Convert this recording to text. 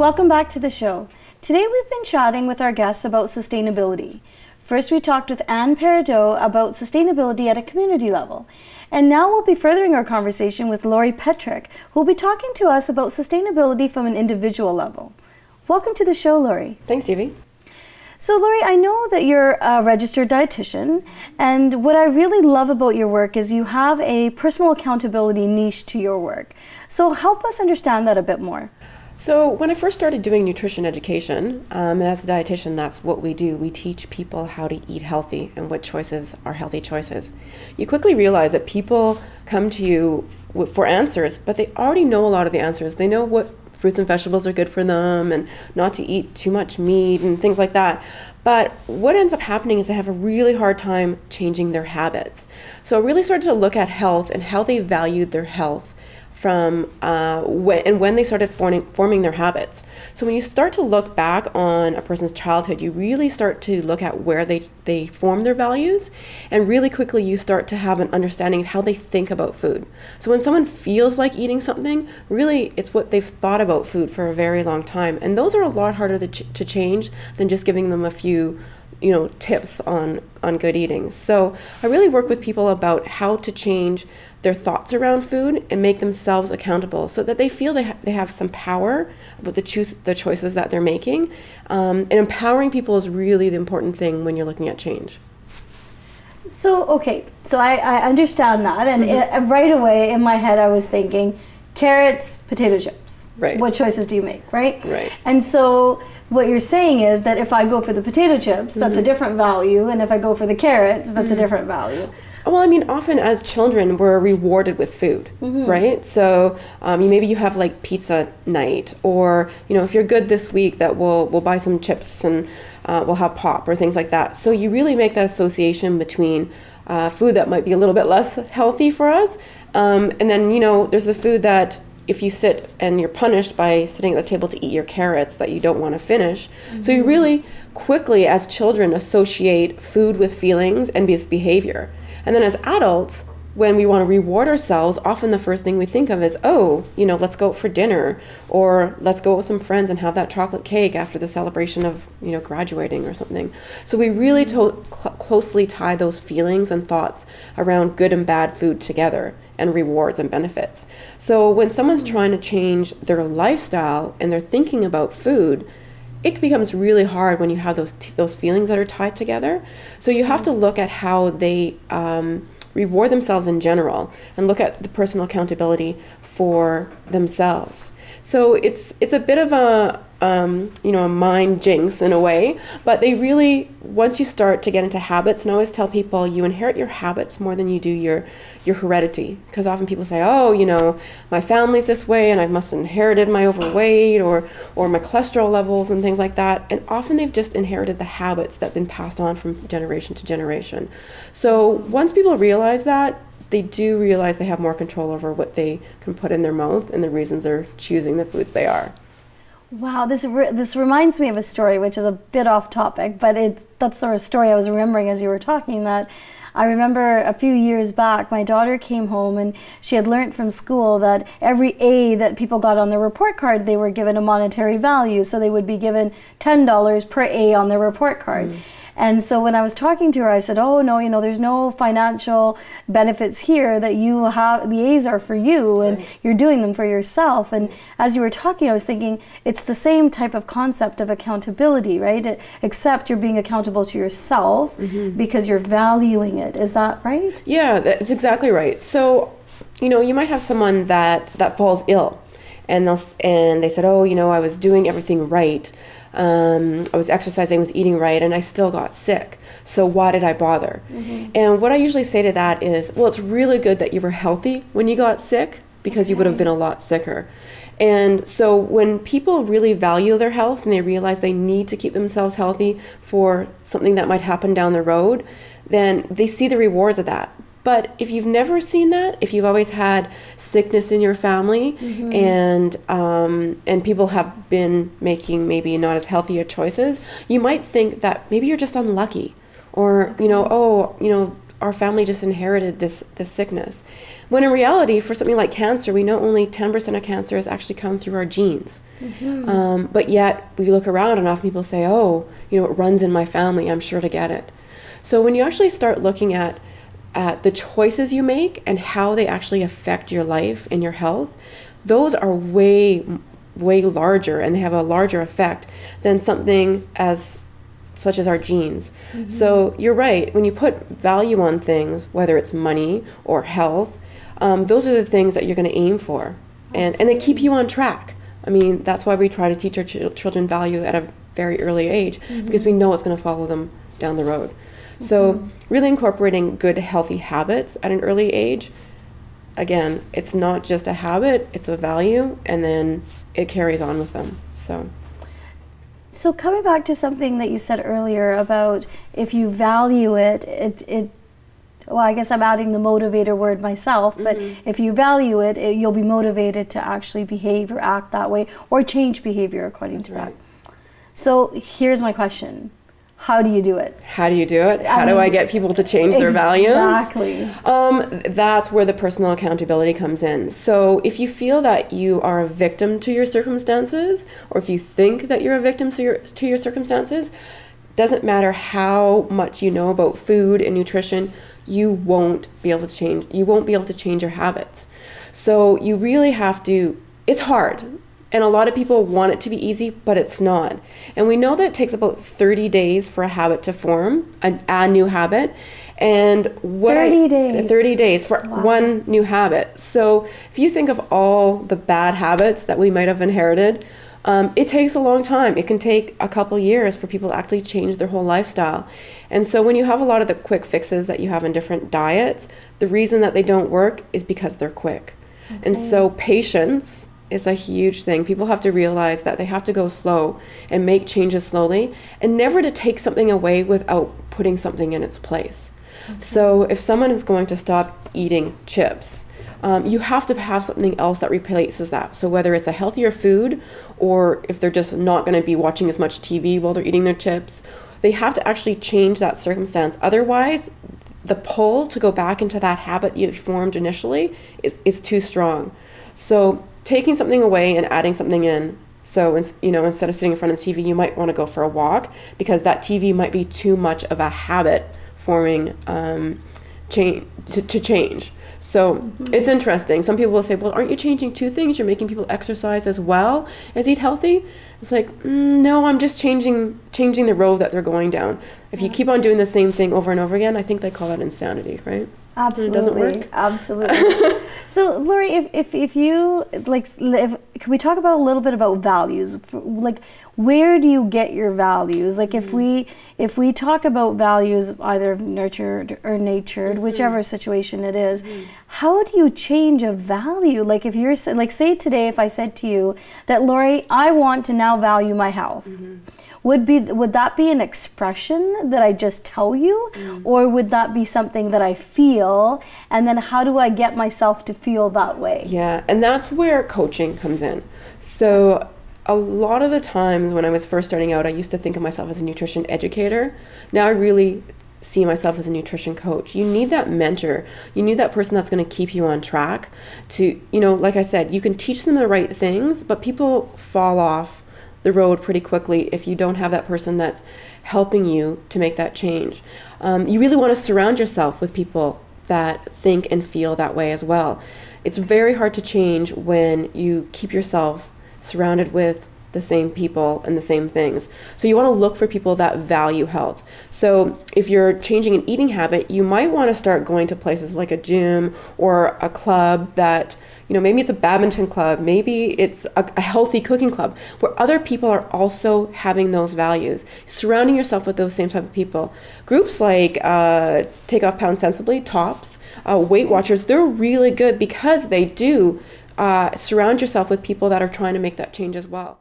Welcome back to the show. Today we've been chatting with our guests about sustainability. First we talked with Anne Peridot about sustainability at a community level. And now we'll be furthering our conversation with Lori Petryk, who will be talking to us about sustainability from an individual level. Welcome to the show, Lori. Thanks, Evie. So Lori, I know that you're a registered dietitian, and what I really love about your work is you have a personal accountability niche to your work. So help us understand that a bit more. So when I first started doing nutrition education, and as a dietitian, that's what we do. We teach people how to eat healthy and what choices are healthy choices. You quickly realize that people come to you for answers, but they already know a lot of the answers. They know what fruits and vegetables are good for them and not to eat too much meat and things like that. But what ends up happening is they have a really hard time changing their habits. So I really started to look at health and how they valued their health from when they started forming their habits. So when you start to look back on a person's childhood, you really start to look at where they form their values, and really quickly you start to have an understanding of how they think about food. So when someone feels like eating something, really it's what they've thought about food for a very long time. And those are a lot harder to change than just giving them a few tips on good eating. So I really work with people about how to change their thoughts around food and make themselves accountable so that they feel they have some power about the choices that they're making. And empowering people is really the important thing when you're looking at change. So, okay, so I understand that, and right away in my head I was thinking, carrots, potato chips. Right. What choices do you make, right? Right. And so what you're saying is that if I go for the potato chips, that's a different value, and if I go for the carrots, that's a different value. Well, I mean, often as children, we're rewarded with food, right? So maybe you have like pizza night, or if you're good this week, that we'll buy some chips and we'll have pop or things like that. So you really make that association between food that might be a little bit less healthy for us, and then there's the food that if you sit and you're punished by sitting at the table to eat your carrots that you don't want to finish. So you really quickly, as children, associate food with feelings and with behavior. And then as adults, when we want to reward ourselves, often the first thing we think of is, let's go out for dinner, or let's go out with some friends and have that chocolate cake after the celebration of, graduating or something. So we really closely tie those feelings and thoughts around good and bad food together, and rewards and benefits. So when someone's trying to change their lifestyle and they're thinking about food, it becomes really hard when you have those feelings that are tied together. So you have to look at how they reward themselves in general, and look at the personal accountability for themselves. So it's a bit of a mind jinx in a way, but they really, once you start to get into habits, and I always tell people you inherit your habits more than you do your heredity, because often people say, my family's this way and I must have inherited my overweight or my cholesterol levels and things like that, and often they've just inherited the habits that have been passed on from generation to generation. So once people realize that, they do realize they have more control over what they can put in their mouth and the reasons they're choosing the foods they are. Wow, this reminds me of a story which is a bit off topic, but that's the story I was remembering as you were talking. That I remember a few years back, my daughter came home and she had learned from school that every A that people got on their report card, they were given a monetary value. So they would be given $10 per A on their report card. And so when I was talking to her, I said, oh, no, there's no financial benefits here, that you have, the A's are for you and you're doing them for yourself. And as you were talking, I was thinking it's the same type of concept of accountability, right? Except you're being accountable to yourself because you're valuing it. Is that right? Yeah, that's exactly right. So, you might have someone that falls ill, and they said, I was doing everything right. I was exercising, I was eating right, and I still got sick. So why did I bother? And what I usually say to that is, well, it's really good that you were healthy when you got sick, because you would have been a lot sicker. And so when people really value their health and they realize they need to keep themselves healthy for something that might happen down the road, then they see the rewards of that. But if you've never seen that, if you've always had sickness in your family, and people have been making maybe not as healthy choices, you might think that maybe you're just unlucky, or our family just inherited this sickness. When in reality, for something like cancer, we know only 10% of cancer has actually come through our genes. But yet we look around and often people say, oh, it runs in my family, I'm sure to get it. So when you actually start looking at the choices you make and how they actually affect your life and your health, those are way larger, and they have a larger effect than something such as our genes. So you're right, when you put value on things, whether it's money or health, those are the things that you're going to aim for, and they keep you on track. I mean, that's why we try to teach our children value at a very early age, because we know it's going to follow them down the road. So really incorporating good, healthy habits at an early age, again, it's not just a habit, it's a value, and then it carries on with them. So coming back to something that you said earlier about if you value it, well, I guess I'm adding the motivator word myself, but if you value it, you'll be motivated to actually behave or act that way or change behavior according to that. So here's my question. How do you do it? How do you do it? How do I get people to change their values? Exactly. That's where the personal accountability comes in. So if you feel that you are a victim to your circumstances, or if you think that you're a victim to your circumstances, doesn't matter how much you know about food and nutrition, you won't be able to change. You won't be able to change your habits. So you really have to. It's hard. And a lot of people want it to be easy, but it's not. And we know that it takes about 30 days for a habit to form, a new habit. And 30 days for one new habit. So if you think of all the bad habits that we might have inherited, it takes a long time. It can take a couple years for people to actually change their whole lifestyle. And so when you have a lot of the quick fixes that you have in different diets, the reason that they don't work is because they're quick. And so patience is a huge thing. People have to realize that they have to go slow and make changes slowly, and never to take something away without putting something in its place. So if someone is going to stop eating chips, you have to have something else that replaces that. So whether it's a healthier food, or if they're just not going to be watching as much TV while they're eating their chips, they have to actually change that circumstance. Otherwise, the pull to go back into that habit you formed initially is too strong. So taking something away and adding something in. So, instead of sitting in front of the TV, you might want to go for a walk, because that TV might be too much of a habit forming to change. So it's interesting. Some people will say, well, aren't you changing two things? You're making people exercise as well as eat healthy. It's like, no, I'm just changing the road that they're going down. If you keep on doing the same thing over and over again, I think they call that insanity, right? Absolutely. It doesn't work. Absolutely. So, Lori, if you can we talk about a little bit about values? Like, where do you get your values? Like, if we talk about values, either nurtured or natured, whichever situation it is, how do you change a value? Like, if you're like, say today, if I said to you that, Lori, I want to now value my health. Would that be an expression that I just tell you, or would that be something that I feel, and then how do I get myself to feel that way? Yeah, and that's where coaching comes in. So a lot of the times when I was first starting out, I used to think of myself as a nutrition educator. Now I really see myself as a nutrition coach. You need that mentor. You need that person that's going to keep you on track to, like I said, you can teach them the right things, but people fall off the road pretty quickly if you don't have that person that's helping you to make that change. You really want to surround yourself with people that think and feel that way as well. It's very hard to change when you keep yourself surrounded with the same people and the same things. So you want to look for people that value health. So if you're changing an eating habit, you might want to start going to places like a gym or a club that, maybe it's a badminton club, maybe it's a healthy cooking club, where other people are also having those values. Surrounding yourself with those same type of people. Groups like Take Off Pound Sensibly, TOPS, Weight Watchers, they're really good because they do surround yourself with people that are trying to make that change as well.